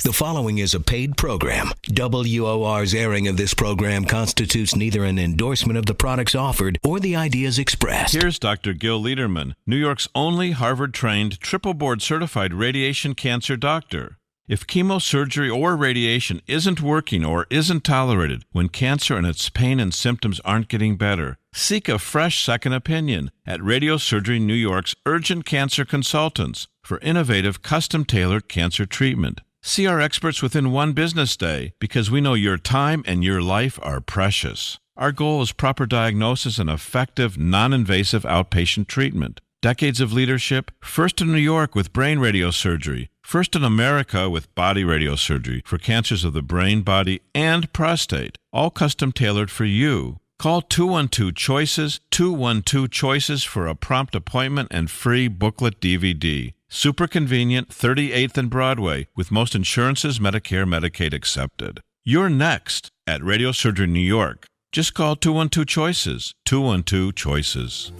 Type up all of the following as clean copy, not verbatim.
The following is a paid program. WOR's airing of this program constitutes neither an endorsement of the products offered or the ideas expressed. Here's Dr. Gil Lederman, New York's only Harvard-trained, triple-board certified radiation cancer doctor. If chemosurgery or radiation isn't working or isn't tolerated, when cancer and its pain and symptoms aren't getting better, seek a fresh second opinion at Radiosurgery New York's Urgent Cancer Consultants for innovative, custom-tailored cancer treatment. See our experts within one business day because we know your time and your life are precious. Our goal is proper diagnosis and effective, non-invasive outpatient treatment. Decades of leadership, first in New York with brain radiosurgery, first in America with body radiosurgery for cancers of the brain, body, and prostate, all custom-tailored for you. Call 212-CHOICES, 212-CHOICES for a prompt appointment and free booklet DVD. Super convenient, 38th and Broadway, with most insurances, Medicare, Medicaid accepted. You're next at Radiosurgery New York. Just call 212-CHOICES, 212-CHOICES.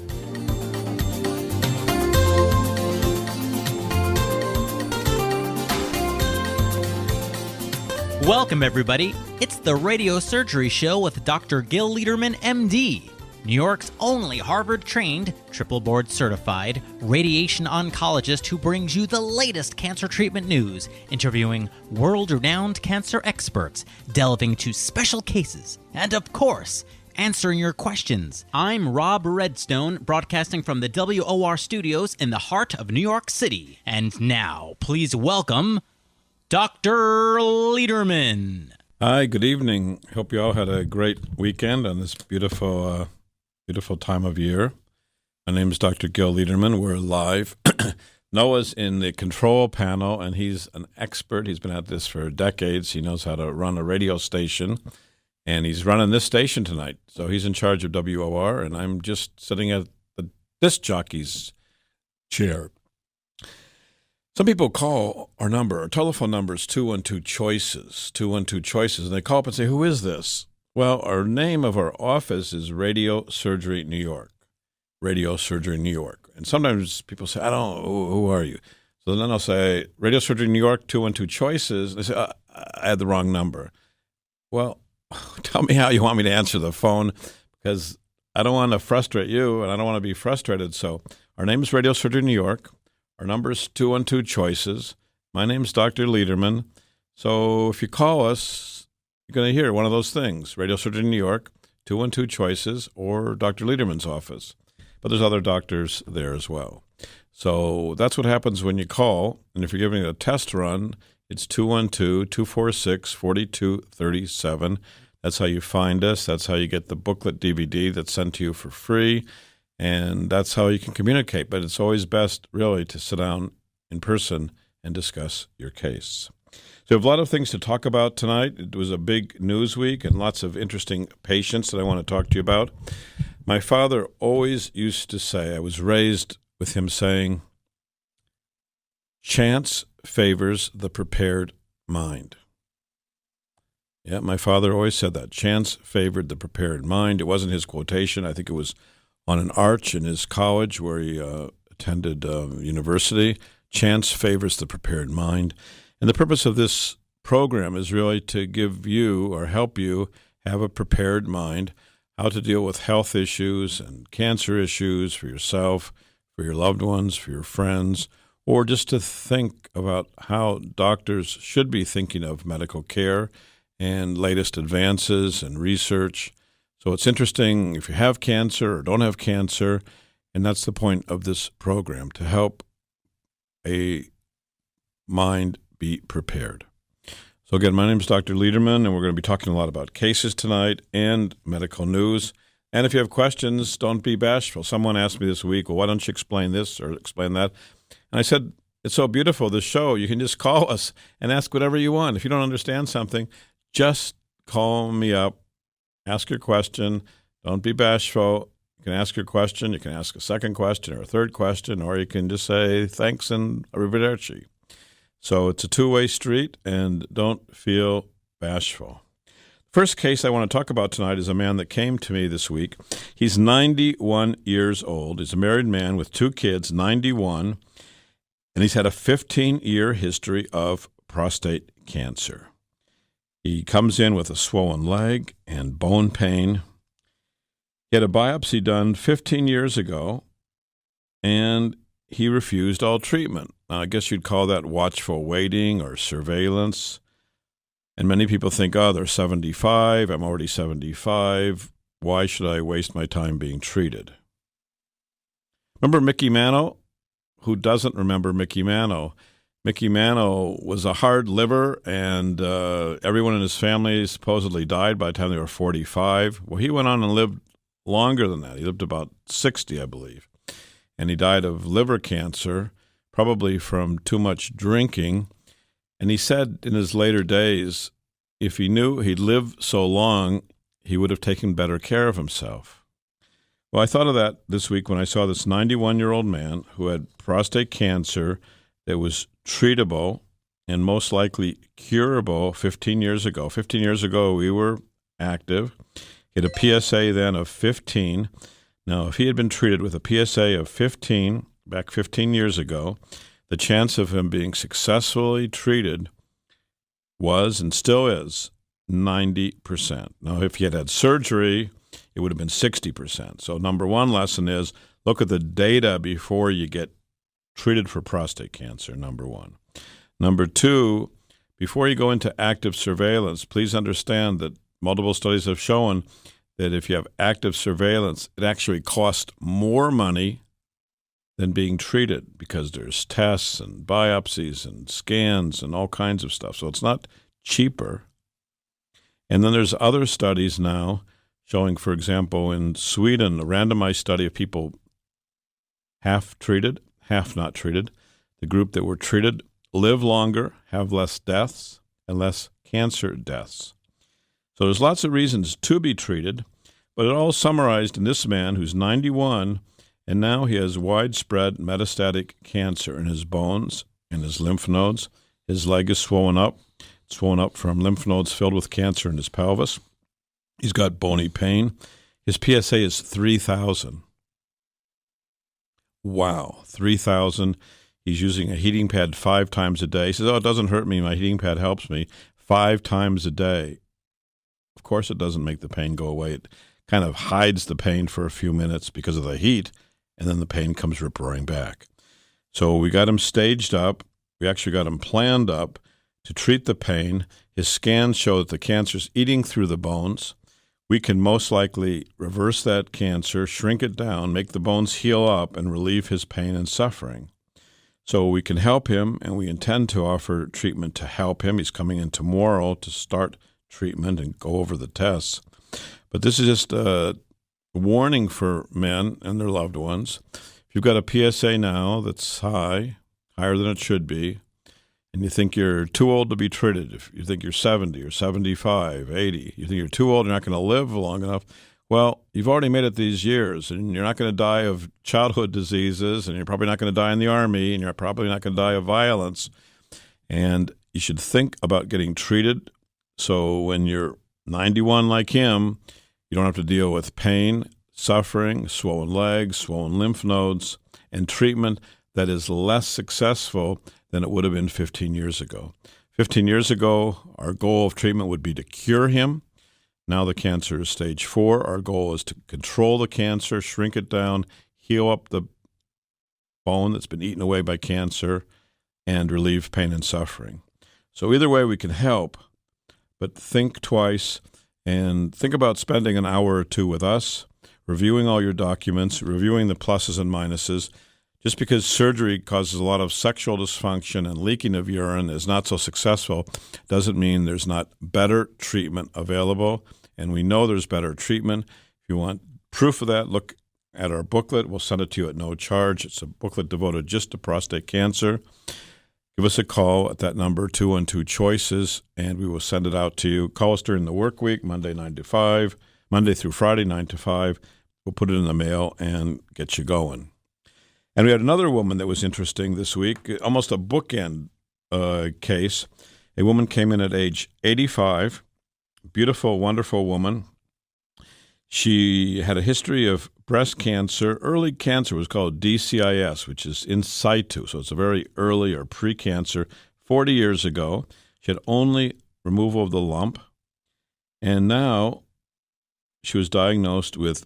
Welcome, everybody. It's the Radiosurgery Show with Dr. Gil Lederman, MD, New York's only Harvard-trained, triple-board certified radiation oncologist who brings you the latest cancer treatment news, interviewing world-renowned cancer experts, delving into special cases, and, of course, answering your questions. I'm Rob Redstone, broadcasting from the WOR studios in the heart of New York City. And now, please welcome Dr. Lederman. Hi, good evening. Hope you all had a great weekend on this beautiful time of year. My name is Dr. Gil Lederman. We're live. Noah's in the control panel, and he's an expert. He's been at this for decades. He knows how to run a radio station, and he's running this station tonight. So he's in charge of WOR, and I'm just sitting at the disc jockey's chair. Some people call our number, our telephone number is 212-CHOICES, 212-CHOICES, and they call up and say, who is this? Well, our name of our office is Radiosurgery New York, Radiosurgery New York. And sometimes people say, I don't know, who are you? So then I'll say, Radiosurgery New York, 212-CHOICES. They say, I had the wrong number. Well, tell me how you want me to answer the phone, because I don't want to frustrate you, and I don't want to be frustrated. So our name is Radiosurgery New York. Our number is 212-CHOICES. My name is Dr. Lederman. So if you call us, you're going to hear one of those things, Radiosurgery New York, 212-CHOICES, or Dr. Lederman's office. But there's other doctors there as well. So that's what happens when you call. And if you're giving a test run, it's 212-246-4237. That's how you find us. That's how you get the booklet DVD that's sent to you for free. And that's how you can communicate. But it's always best, really, to sit down in person and discuss your case. So we have a lot of things to talk about tonight. It was a big news week and lots of interesting patients that I want to talk to you about. My father always used to say, I was raised with him saying, chance favors the prepared mind. Yeah, my father always said that. Chance favored the prepared mind. It wasn't his quotation. I think it was on an arch in his college where he attended university. Chance favors the prepared mind. And the purpose of this program is really to give you or help you have a prepared mind, how to deal with health issues and cancer issues for yourself, for your loved ones, for your friends, or just to think about how doctors should be thinking of medical care and latest advances and research. So it's interesting if you have cancer or don't have cancer, and that's the point of this program, to help a mind be prepared. So again, my name is Dr. Lederman, and we're going to be talking a lot about cases tonight and medical news. And if you have questions, don't be bashful. Someone asked me this week, well, why don't you explain this or explain that? And I said, it's so beautiful, this show. You can just call us and ask whatever you want. If you don't understand something, just call me up. Ask your question. Don't be bashful. You can ask your question. You can ask a second question or a third question, or you can just say thanks and arrivederci. So it's a two-way street, and don't feel bashful. First case I want to talk about tonight is a man that came to me this week. He's 91 years old. He's a married man with two kids, 91, and he's had a 15-year history of prostate cancer. He comes in with a swollen leg and bone pain. He had a biopsy done 15 years ago, and he refused all treatment. Now, I guess you'd call that watchful waiting or surveillance. And many people think, oh, they're 75. I'm already 75. Why should I waste my time being treated? Remember Mickey Mantle? Who doesn't remember Mickey Mantle? Mickey Mantle was a hard liver, and everyone in his family supposedly died by the time they were 45. Well, he went on and lived longer than that. He lived about 60, I believe. And he died of liver cancer, probably from too much drinking. And he said in his later days, if he knew he'd live so long, he would have taken better care of himself. Well, I thought of that this week when I saw this 91-year-old man who had prostate cancer that was treatable and most likely curable 15 years ago. 15 years ago, we were active. He had a PSA then of 15. Now, if he had been treated with a PSA of 15 back 15 years ago, the chance of him being successfully treated was and still is 90%. Now, if he had had surgery, it would have been 60%. So number one lesson is look at the data before you get treated for prostate cancer, number one. Number two, before you go into active surveillance, please understand that multiple studies have shown that if you have active surveillance, it actually costs more money than being treated because there's tests and biopsies and scans and all kinds of stuff. So it's not cheaper. And then there's other studies now showing, for example, in Sweden, a randomized study of people half treated, half not treated. The group that were treated live longer, have less deaths, and less cancer deaths. So there's lots of reasons to be treated, but it all summarized in this man who's 91, and now he has widespread metastatic cancer in his bones, in his lymph nodes. His leg is swollen up from lymph nodes filled with cancer in his pelvis. He's got bony pain. His PSA is 3,000. Wow, 3,000. He's using a heating pad 5 times a day. He says, oh, it doesn't hurt me. My heating pad helps me 5 times a day. Of course, it doesn't make the pain go away. It kind of hides the pain for a few minutes because of the heat, and then the pain comes rip-roaring back. So we got him staged up. We actually got him planned up to treat the pain. His scans show that the cancer's eating through the bones. We can most likely reverse that cancer, shrink it down, make the bones heal up, and relieve his pain and suffering. So we can help him, and we intend to offer treatment to help him. He's coming in tomorrow to start treatment and go over the tests. But this is just a warning for men and their loved ones. If you've got a PSA now that's higher than it should be, and you think you're too old to be treated, if you think you're 70 or 75, 80, you think you're too old, you're not going to live long enough, well, you've already made it these years, and you're not going to die of childhood diseases, and you're probably not going to die in the Army, and you're probably not going to die of violence. And you should think about getting treated so when you're 91 like him, you don't have to deal with pain, suffering, swollen legs, swollen lymph nodes, and treatment that is less successful than it would have been 15 years ago. 15 years ago, our goal of treatment would be to cure him. Now the cancer is stage 4. Our goal is to control the cancer, shrink it down, heal up the bone that's been eaten away by cancer, and relieve pain and suffering. So either way we can help, but think twice and think about spending an hour or two with us, reviewing all your documents, reviewing the pluses and minuses. Just because surgery causes a lot of sexual dysfunction and leaking of urine is not so successful doesn't mean there's not better treatment available, and we know there's better treatment. If you want proof of that, look at our booklet. We'll send it to you at no charge. It's a booklet devoted just to prostate cancer. Give us a call at that number, 212-CHOICES, and we will send it out to you. Call us during the work week, Monday through Friday, 9 to 5. We'll put it in the mail and get you going. And we had another woman that was interesting this week, almost a bookend case. A woman came in at age 85, beautiful, wonderful woman. She had a history of breast cancer. Early cancer was called DCIS, which is in situ, so it's a very early or pre-cancer, 40 years ago. She had only removal of the lump, and now she was diagnosed with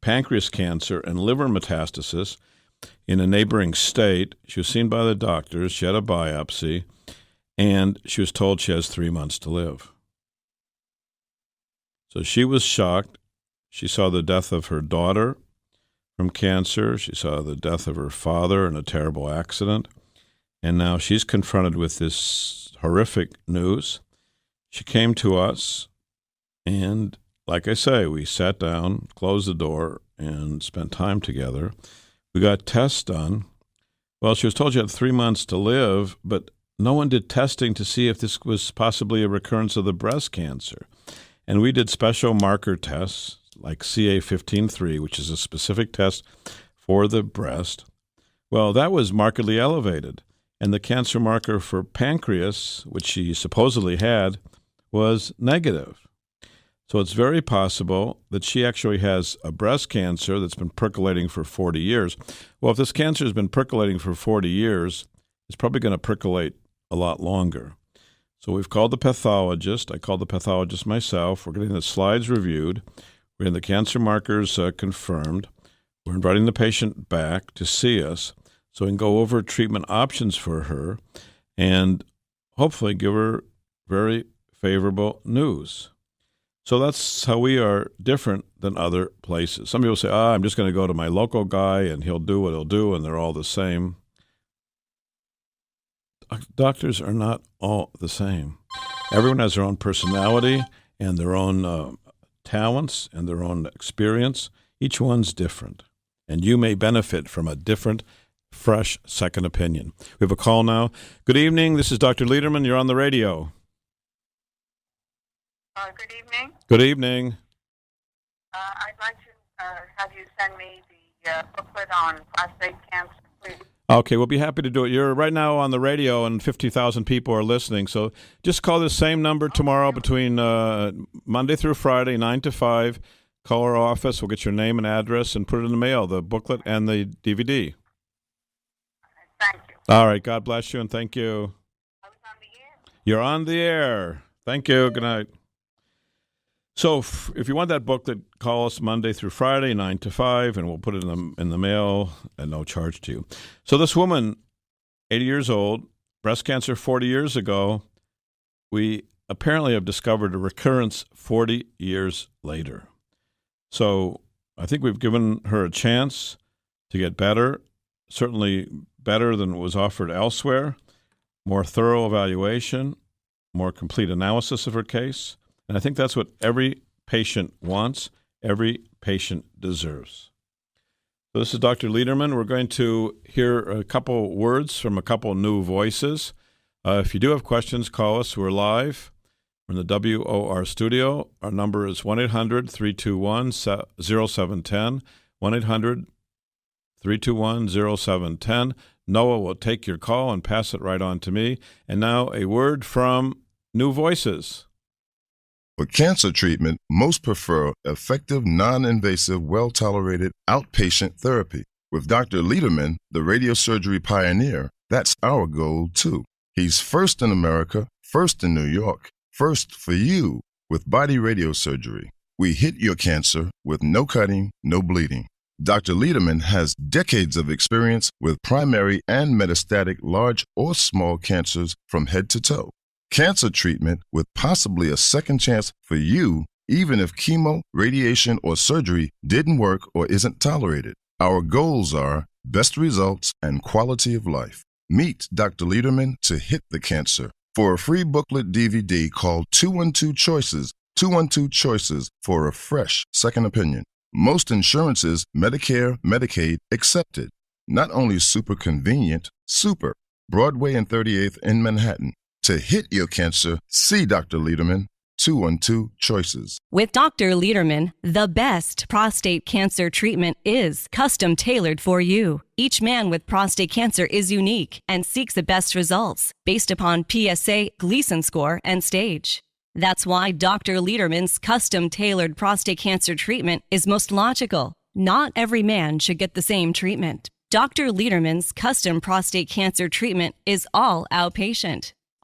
pancreas cancer and liver metastasis in a neighboring state. She was seen by the doctors. She had a biopsy, and she was told she has 3 months to live. So she was shocked. She saw the death of her daughter from cancer. She saw the death of her father in a terrible accident. And now she's confronted with this horrific news. She came to us, and like I say, we sat down, closed the door, and spent time together. We got tests done. Well, she was told she had 3 months to live, but no one did testing to see if this was possibly a recurrence of the breast cancer. And we did special marker tests like CA15-3, which is a specific test for the breast. Well, that was markedly elevated. And the cancer marker for pancreas, which she supposedly had, was negative. So it's very possible that she actually has a breast cancer that's been percolating for 40 years. Well, if this cancer has been percolating for 40 years, it's probably going to percolate a lot longer. So we've called the pathologist. I called the pathologist myself. We're getting the slides reviewed. We're getting the cancer markers confirmed. We're inviting the patient back to see us so we can go over treatment options for her and hopefully give her very favorable news. So that's how we are different than other places. Some people say, I'm just going to go to my local guy and he'll do what he'll do, and they're all the same. Doctors are not all the same. Everyone has their own personality and their own talents and their own experience. Each one's different, and you may benefit from a different, fresh second opinion. We have a call now. Good evening. This is Dr. Lederman. You're on the radio. Good evening. Good evening. I'd like to have you send me the booklet on prostate cancer, please. Okay, we'll be happy to do it. You're right now on the radio, and 50,000 people are listening. So just call this same number tomorrow between Monday through Friday, 9 to 5. Call our office. We'll get your name and address and put it in the mail, the booklet and the DVD. Thank you. All right. God bless you, and thank you. I was on the air. You're on the air. Thank you. Good night. So if you want that booklet, call us Monday through Friday, 9 to 5, and we'll put it in the mail at no charge to you. So this woman, 80 years old, breast cancer 40 years ago, we apparently have discovered a recurrence 40 years later. So I think we've given her a chance to get better, certainly better than was offered elsewhere, more thorough evaluation, more complete analysis of her case. And I think that's what every patient wants, every patient deserves. So this is Dr. Lederman. We're going to hear a couple words from a couple new voices. If you do have questions, call us. We're live. We're in the WOR studio. Our number is 1-800-321-0710, 1-800-321-0710. Noah will take your call and pass it right on to me. And now a word from new voices. For cancer treatment, most prefer effective, non-invasive, well-tolerated outpatient therapy. With Dr. Lederman, the radiosurgery pioneer, that's our goal, too. He's first in America, first in New York, first for you with body radiosurgery. We hit your cancer with no cutting, no bleeding. Dr. Lederman has decades of experience with primary and metastatic large or small cancers from head to toe. Cancer treatment with possibly a second chance for you, even if chemo, radiation, or surgery didn't work or isn't tolerated. Our goals are best results and quality of life. Meet Dr. Lederman to hit the cancer. For a free booklet DVD, call 212 Choices, 212 Choices for a fresh second opinion. Most insurances, Medicare, Medicaid, accepted. Not only super convenient, super. Broadway and 38th in Manhattan. To hit your cancer, see Dr. Lederman, 212 Choices. With Dr. Lederman, the best prostate cancer treatment is custom tailored for you. Each man with prostate cancer is unique and seeks the best results based upon PSA, Gleason score, and stage. That's why Dr. Lederman's custom tailored prostate cancer treatment is most logical. Not every man should get the same treatment. Dr. Lederman's custom prostate cancer treatment is all outpatient.